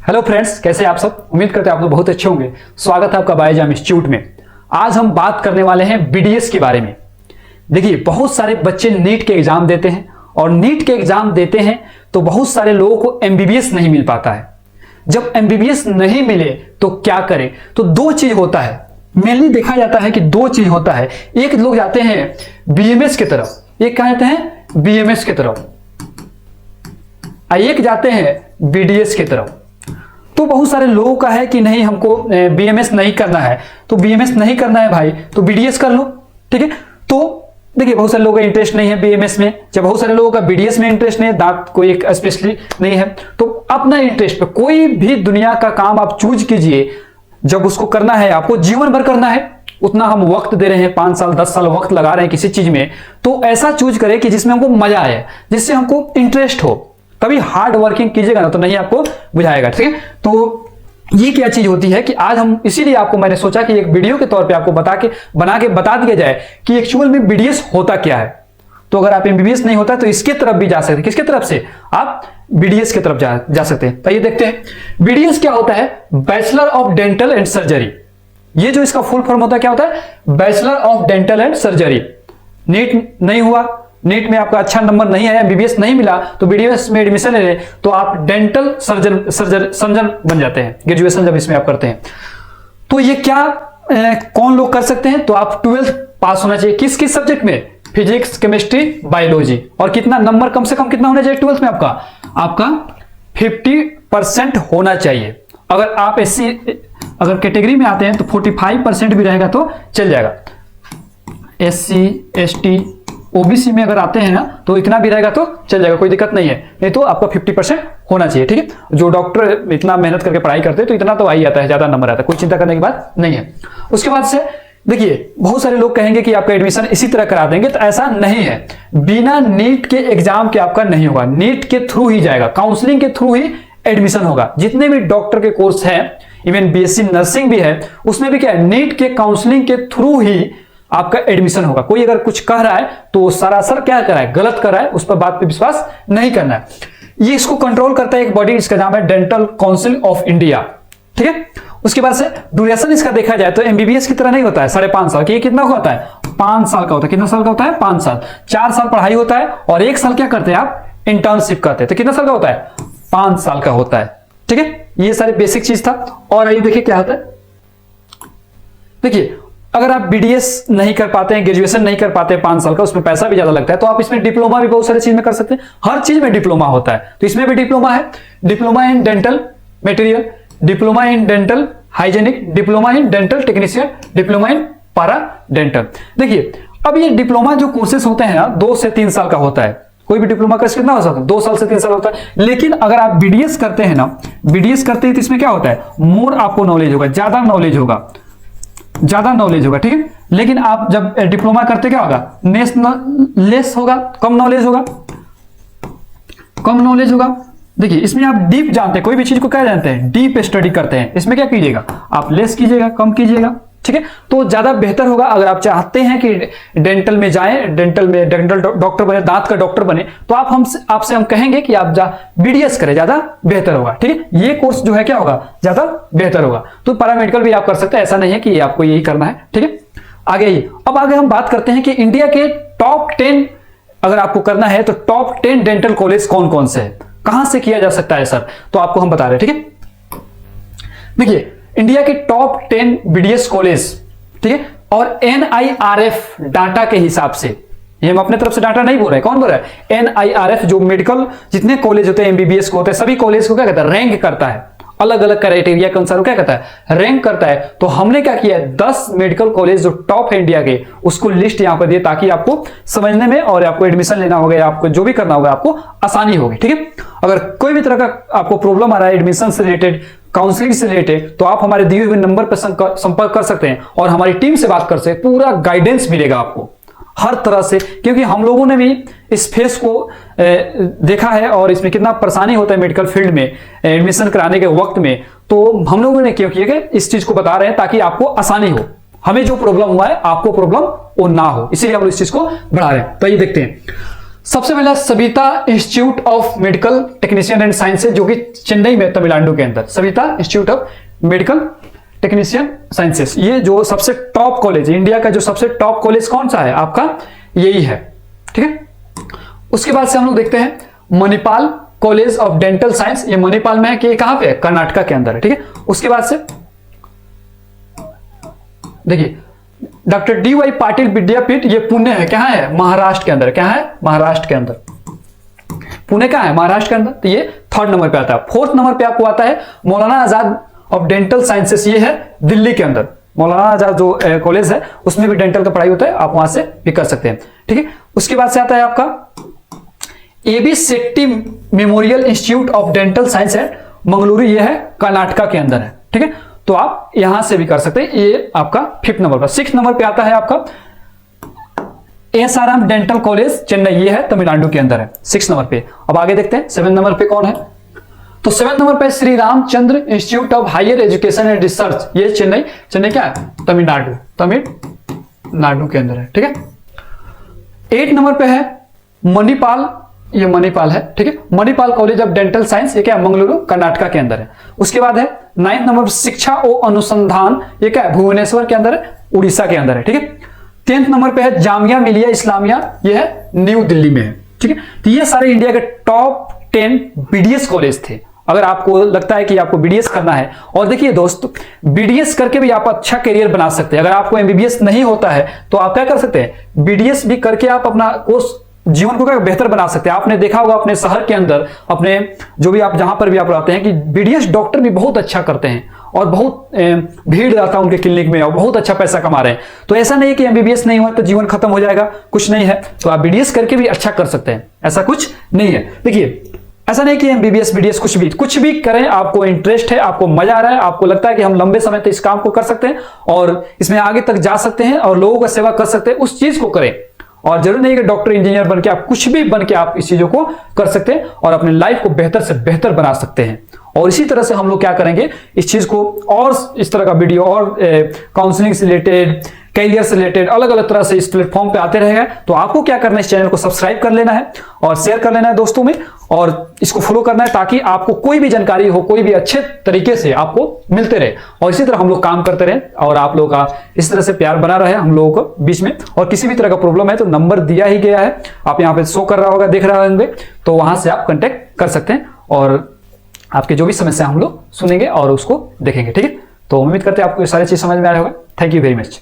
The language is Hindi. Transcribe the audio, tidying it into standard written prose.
हेलो फ्रेंड्स, कैसे आप सब। उम्मीद करते हैं आप लोग बहुत अच्छे होंगे। स्वागत है आपका बायोजाम इंस्टीट्यूट में। आज हम बात करने वाले हैं बीडीएस के बारे में। देखिए, बहुत सारे बच्चे नीट के एग्जाम देते हैं और नीट के एग्जाम देते हैं तो बहुत सारे लोगों को एमबीबीएस नहीं मिल पाता है। जब एमबीबीएस नहीं मिले तो क्या करें, तो दो चीज होता है। मेनली देखा जाता है कि दो चीज होता है। एक लोग जाते हैं बीएमएस की तरफ, एक क्या जाते हैं बीएमएस की तरफ, एक जाते हैं बीडीएस की तरफ। तो बहुत सारे लोगों का है कि नहीं, हमको बीएमएस नहीं करना है, तो बीएमएस नहीं करना है भाई तो बीडीएस कर लो। ठीक है, तो देखिए बहुत सारे लोगों का इंटरेस्ट नहीं है बीएमएस में, जब बहुत सारे लोगों का बीडीएस में इंटरेस्ट नहीं है, दांत कोई एक स्पेशली नहीं है, तो अपना इंटरेस्ट पे कोई भी दुनिया का काम आप चूज कीजिए। जब उसको करना है, आपको जीवन भर करना है, उतना हम वक्त दे रहे हैं, 5 साल 10 साल वक्त लगा रहे हैं किसी चीज में, तो ऐसा चूज करें कि जिसमें हमको मजा आए, जिससे हमको इंटरेस्ट हो। कभी हार्ड वर्किंग कीजिएगा ना तो नहीं आपको बुझाएगा। ठीक है, तो ये क्या चीज होती है कि आज हम इसीलिए आपको मैंने सोचा कि एक वीडियो के तौर पे आपको बना के बता दिया जाए कि एक्चुअल में बीडीएस होता क्या है। तो अगर आप एमबीबीएस नहीं होता तो इसके तरफ भी जा सकते हैं। किसके तरफ से? आप बीडीएस की तरफ जा सकते हैं। तो ये देखते हैं बीडीएस क्या होता है। Bachelor of dental and surgery. ये जो इसका फुल फॉर्म होता है क्या होता है? Bachelor of dental and surgery. NEET नहीं हुआ, नीट में आपका अच्छा नंबर नहीं आया, बीबीएस नहीं मिला, तो बीडीएस में एडमिशन ले लें तो आप डेंटल सर्जन बन जाते हैं, ग्रेजुएशन जब इसमें आप करते हैं। तो ये क्या कौन लोग कर सकते हैं? तो आप 12th पास होना चाहिए। किस किस सब्जेक्ट में? Physics, chemistry, biology. और कितना नंबर कम से कम कितना होना चाहिए 12th में? आपका 50% होना चाहिए। अगर आप एससी अगर कैटेगरी में आते हैं तो 45% भी रहेगा तो चल जाएगा। एससी एसटी ओबीसी में अगर आते हैं ना तो इतना भी रहेगा तो चल जाएगा, कोई दिक्कत नहीं है। नहीं तो आपका 50% होना चाहिए। ठीक है, जो डॉक्टर इतना मेहनत करके पढ़ाई करते हैं तो इतना तो आ ही आता है, ज्यादा नंबर आता है, कोई चिंता करने की बात नहीं है। उसके बाद से देखिए, बहुत सारे लोग कहेंगे कि आपका एडमिशन इसी तरह करा देंगे, तो ऐसा नहीं है। बिना नीट के एग्जाम के आपका नहीं होगा, नीट के थ्रू ही जाएगा, काउंसलिंग के थ्रू ही एडमिशन होगा। जितने भी डॉक्टर के कोर्स हैं, इवन बीएससी नर्सिंग भी है, उसमें भी क्या है, नीट के काउंसलिंग के थ्रू ही आपका एडमिशन होगा। कोई अगर कुछ कह रहा है तो सरासर क्या कर रहा है, गलत कर रहा है, उस पर बात पे विश्वास नहीं करना है। ये इसको कंट्रोल करता है एक बॉडी, इसका नाम है डेंटल काउंसिल ऑफ इंडिया। ठीक है, उसके बाद से ड्यूरेशन इसका देखा जाए तो एमबीबीएस की तरह नहीं होता है 5.5 साल की। ये कितना होता है? 5 साल का होता है। कितना साल का होता है? 5 साल। 4 साल पढ़ाई होता है और 1 साल क्या करते हैं आप? इंटर्नशिप करते हैं। तो कितना साल का होता है? 5 साल का होता है। ठीक है, ये सारे बेसिक चीज था। और आइए देखिए क्या होता है। देखिए, अगर आप बीडीएस नहीं कर पाते हैं, ग्रेजुएशन नहीं कर पाते 5 साल का, उसमें पैसा भी ज्यादा लगता है, तो आप इसमें डिप्लोमा भी बहुत सारी चीज में कर सकते हैं। हर चीज में डिप्लोमा होता है, तो इसमें भी डिप्लोमा है। Diploma in dental material, diploma in dental hygienic, diploma in dental technician, diploma in para dental. देखिए, अब ये डिप्लोमा जो कोर्सेस होते हैं ना, 2 से 3 साल का होता है। कोई भी डिप्लोमा कोर्स कितना हो सकता है? 2 साल से 3 साल होता है। लेकिन अगर आप बीडीएस करते हैं ना, बीडीएस करते हैं तो इसमें क्या होता है, मोर आपको नॉलेज होगा, ज्यादा नॉलेज होगा, ज्यादा नॉलेज होगा। ठीक है, लेकिन आप जब डिप्लोमा करते क्या होगा, लेस होगा, कम नॉलेज होगा, कम नॉलेज होगा। देखिए, इसमें आप डीप जानते हैं, कोई भी चीज को क्या जानते हैं, डीप स्टडी करते हैं। इसमें क्या कीजिएगा, आप लेस कीजिएगा, कम कीजिएगा। ठीक है, तो ज्यादा बेहतर होगा। अगर आप चाहते हैं कि डेंटल में जाएं, डेंटल डॉक्टर बने, दांत का डॉक्टर बने, तो आपसे हम कहेंगे कि आप बीडीएस करें, ज्यादा बेहतर होगा। ठीक है, ये कोर्स जो है क्या होगा, ज्यादा बेहतर होगा। तो पैरामेडिकल भी आप कर सकते हैं, ऐसा नहीं है कि आपको यही करना है। ठीक है, अब आगे हम बात करते हैं कि इंडिया के टॉप 10 अगर आपको करना है तो टॉप 10 डेंटल कॉलेज कौन कौन से है, कहां से किया जा सकता है सर, तो आपको हम बता रहे हैं। ठीक है, देखिए, इंडिया के टॉप 10 बीडीएस कॉलेज, ठीक है, और एनआईआरएफ डाटा के हिसाब से, ये हम अपने तरफ से डाटा नहीं बोल रहे हैं, कौन बोल रहा है? एनआईआरएफ, जो मेडिकल जितने कॉलेज होते हैं, एमबीबीएस को होते हैं, सभी कॉलेज को क्या कहता है, रैंक करता है। अलग अलग क्राइटेरिया के अनुसार क्या कहता है, रैंक करता है। तो हमने क्या किया है, 10 मेडिकल कॉलेज जो टॉप है इंडिया के, उसको लिस्ट यहां पर दिए ताकि आपको समझने में और आपको एडमिशन लेना होगा या आपको जो भी करना होगा आपको आसानी होगी। ठीक है, अगर कोई भी तरह का आपको प्रॉब्लम आ रहा है एडमिशन से रिलेटेड, काउंसलिंग से रिलेटेड, तो आप हमारे दिए हुए नंबर पर संपर्क कर सकते हैं और हमारी टीम से बात कर सकते हैं। पूरा गाइडेंस मिलेगा आपको हर तरह से, क्योंकि हम लोगों ने भी इस फेस को देखा है और इसमें कितना परेशानी होता है मेडिकल फील्ड में एडमिशन कराने के वक्त में। तो हम लोगों ने क्यों किया कि इस चीज को बता रहे हैं ताकि आपको आसानी हो। हमें जो प्रॉब्लम हुआ है आपको प्रॉब्लम वो ना हो, इसीलिए हम लोग इस चीज को बढ़ा रहे हैं। तो ये देखते हैं सबसे पहला Savita institute of medical technician and sciences, जो कि चेन्नई में तमिलनाडु के अंदर, Savita institute of medical technician sciences, ये जो सबसे टॉप कॉलेज, इंडिया का जो सबसे टॉप कॉलेज कौन सा है आपका, यही है, ठीक है। उसके बाद से हम लोग देखते हैं Manipal college of dental science, ये मणिपाल में है कि कहां पे है, कर्नाटका के अंदर है, ठीक है। उसके बाद से देखिए डॉक्टर डी.वाई. पाटिल विद्यापीठ, ये पुणे है, कहां है, महाराष्ट्र के अंदर, क्या है, महाराष्ट्र के अंदर, पुणे कहां है, महाराष्ट्र के अंदर, तो ये 3rd नंबर पे आता है। 4th नंबर पे आपको आता है Maulana Azad of dental sciences, ये है दिल्ली के अंदर, मौलाना आजाद जो कॉलेज है उसमें भी डेंटल का पढ़ाई होता है, आप वहां से भी कर सकते हैं, ठीक है। उसके बाद से आता है आपका A B. Shetty memorial institute of dental science है, मंगलुरु, ये है कर्नाटका के अंदर है, ठीक है। तो आप यहां से भी कर सकते हैं, ये आपका 5th नंबर पर। 6th नंबर पे आता है आपका एसआरएम डेंटल कॉलेज चेन्नई, ये है तमिलनाडु के अंदर है, 6th नंबर पे। अब आगे देखते हैं 7th नंबर पे कौन है, तो 7th नंबर पे Shri Ramachandra institute of higher education and research, ये चेन्नई, चेन्नई क्या है, तमिलनाडु के अंदर है, ठीक है। 8th नंबर पे है मणिपाल, ये मणिपाल है, ठीक है, Manipal college of dental science, ये क्या है, मंगलुरु कर्नाटका के अंदर है। उसके बाद है 9th नंबर शिक्षा और अनुसंधान, ये क्या है, भुवनेश्वर के अंदर है, उड़ीसा के अंदर है, ठीक है। 10th नंबर पे है जामिया मिलिया इस्लामिया, ये है न्यू दिल्ली में है, ठीक है। तो ये सारे इंडिया के टॉप 10 बीडीएस कॉलेज थे। अगर आपको लगता है कि आपको बीडीएस करना है, और देखिए दोस्त, बीडीएस करके भी आप अच्छा करियर बना सकते हैं। अगर आपको एमबीबीएस नहीं होता है तो आप क्या कर सकते हैं, बीडीएस भी करके आप अपना कोर्स, जीवन को क्या बेहतर बना सकते हैं। आपने देखा होगा अपने शहर के अंदर, अपने जो भी आप जहां पर भी आप रहते हैं, कि बीडीएस डॉक्टर भी बहुत अच्छा करते हैं और बहुत भीड़ रहता है उनके क्लिनिक में और बहुत अच्छा पैसा कमा रहे हैं। तो ऐसा नहीं है कि एमबीबीएस नहीं हुआ तो जीवन खत्म हो जाएगा, कुछ नहीं है। तो आप बीडीएस करके भी अच्छा कर सकते हैं, ऐसा कुछ नहीं है। देखिए ऐसा नहीं कि एमबीबीएस बीडीएस कुछ भी करें, आपको इंटरेस्ट है, आपको मजा आ रहा है, आपको लगता है कि हम लंबे समय तक इस काम को कर सकते हैं और इसमें आगे तक जा सकते हैं और लोगों का सेवा कर सकते हैं, उस चीज को करें। और जरूरी नहीं कि डॉक्टर इंजीनियर बन के, आप कुछ भी बन के आप इस चीजों को कर सकते हैं और अपनी लाइफ को बेहतर से बेहतर बना सकते हैं। और इसी तरह से हम लोग क्या करेंगे, इस चीज को और इस तरह का वीडियो और काउंसलिंग से रिलेटेड, कैरियर से रिलेटेड अलग अलग तरह से इस प्लेटफॉर्म पे आते रहेगा। तो आपको क्या करना है, इस चैनल को सब्सक्राइब कर लेना है और शेयर कर लेना है दोस्तों में, और इसको फॉलो करना है ताकि आपको कोई भी जानकारी हो, कोई भी अच्छे तरीके से आपको मिलते रहे। और इसी तरह हम लोग काम करते रहे और आप लोगों का इस तरह से प्यार बना रहे हम लोगों को बीच में। और किसी भी तरह का प्रॉब्लम है तो नंबर दिया ही गया है, आप यहाँ पे शो कर रहा होगा, देख रहे होंगे, तो वहां से आप कांटेक्ट कर सकते हैं और आपके जो भी समस्या हम लोग सुनेंगे और उसको देखेंगे, ठीक है। तो उम्मीद करते हैं आपको ये सारी चीज समझ में आया होगा। Thank you very much.